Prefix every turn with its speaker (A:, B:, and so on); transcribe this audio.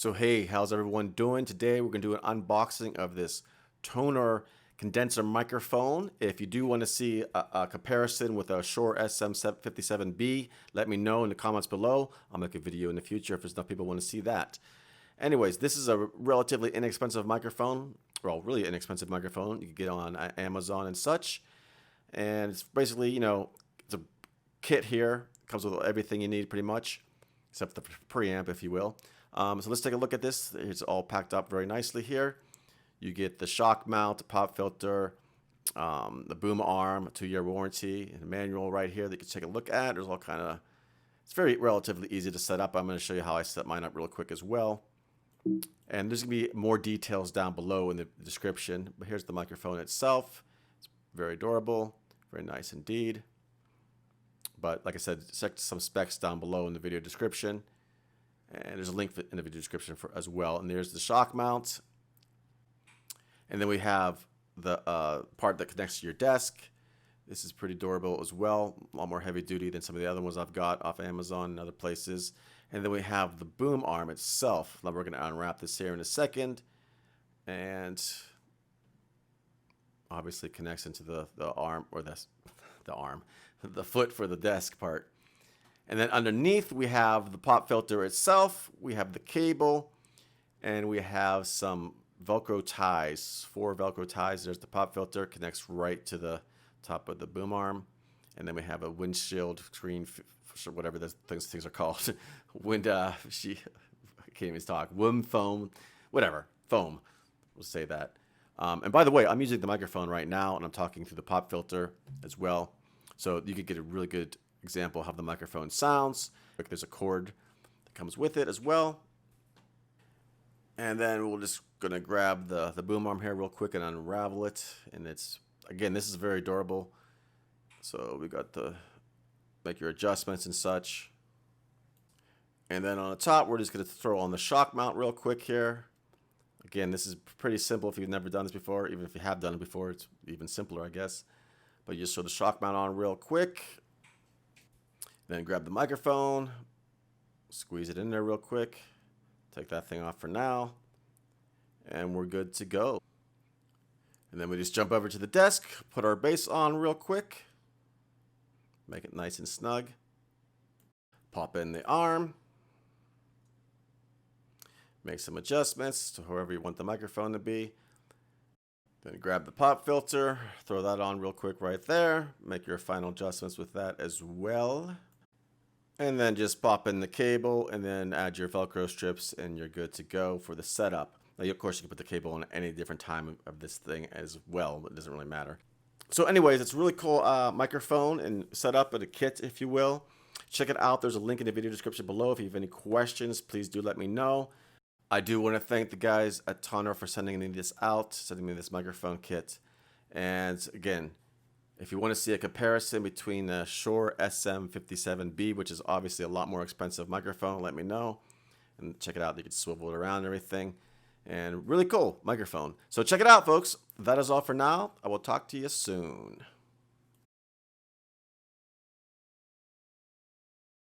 A: So hey, how's everyone doing? Today we're going to do an unboxing of this TONOR condenser microphone. If you do want to see a comparison with a Shure SM57B, let me know in the comments below. I'll make a video in the future if there's enough people who want to see that. Anyways, this is a relatively inexpensive microphone. Well, really inexpensive microphone. You can get on Amazon and such. And it's basically, it's a kit here. It comes with everything you need pretty much, except the preamp, if you will. So let's take a look at this. It's all packed up very nicely here. You get the shock mount, the pop filter, the boom arm, 2-year warranty, and a manual right here that you can take a look at. There's all kind of, it's very relatively easy to set up. I'm going to show you how I set mine up real quick as well. And there's going to be more details down below in the description. But here's the microphone itself. It's very durable, very nice indeed. But like I said, check some specs down below in the video description. And there's a link in the video description as well. And there's the shock mount. And then we have the part that connects to your desk. This is pretty durable as well. A lot more heavy duty than some of the other ones I've got off Amazon and other places. And then we have the boom arm itself. Now we're going to unwrap this here in a second. And obviously connects into the arm, or the foot for the desk part. And then underneath we have the pop filter itself, we have the cable, and we have some Velcro ties, 4 Velcro ties. There's the pop filter, connects right to the top of the boom arm. And then we have a windshield screen, whatever the things are called. I can't even talk. Wind foam, whatever, foam, we'll say that. And by the way, I'm using the microphone right now, and I'm talking through the pop filter as well. So you could get a really good example of how the microphone sounds. There's a cord that comes with it as well. And then we're just gonna grab the boom arm here real quick and unravel it. And it's, again, this is very durable. So we got the, make your adjustments and such. And then on the top, we're just gonna throw on the shock mount real quick here. Again, this is pretty simple if you've never done this before. Even if you have done it before, it's even simpler, I guess. But you just throw the shock mount on real quick. Then grab the microphone, squeeze it in there real quick, take that thing off for now, and we're good to go. And then we just jump over to the desk, put our bass on real quick, make it nice and snug, pop in the arm, make some adjustments to wherever you want the microphone to be. Then grab the pop filter, throw that on real quick right there, make your final adjustments with that as well. And then just pop in the cable and then add your Velcro strips and you're good to go for the setup. Now, of course, you can put the cable on any different time of this thing as well, but it doesn't really matter. So anyways, it's a really cool microphone and setup and a kit, if you will. Check it out. There's a link in the video description below. If you have any questions, please do let me know. I do want to thank the guys at TONOR for sending me this out, sending me this microphone kit. And again, if you want to see a comparison between the Shure SM57B, which is obviously a lot more expensive microphone, let me know. And check it out. You can swivel it around and everything. And really cool microphone. So check it out, folks. That is all for now. I will talk to you soon.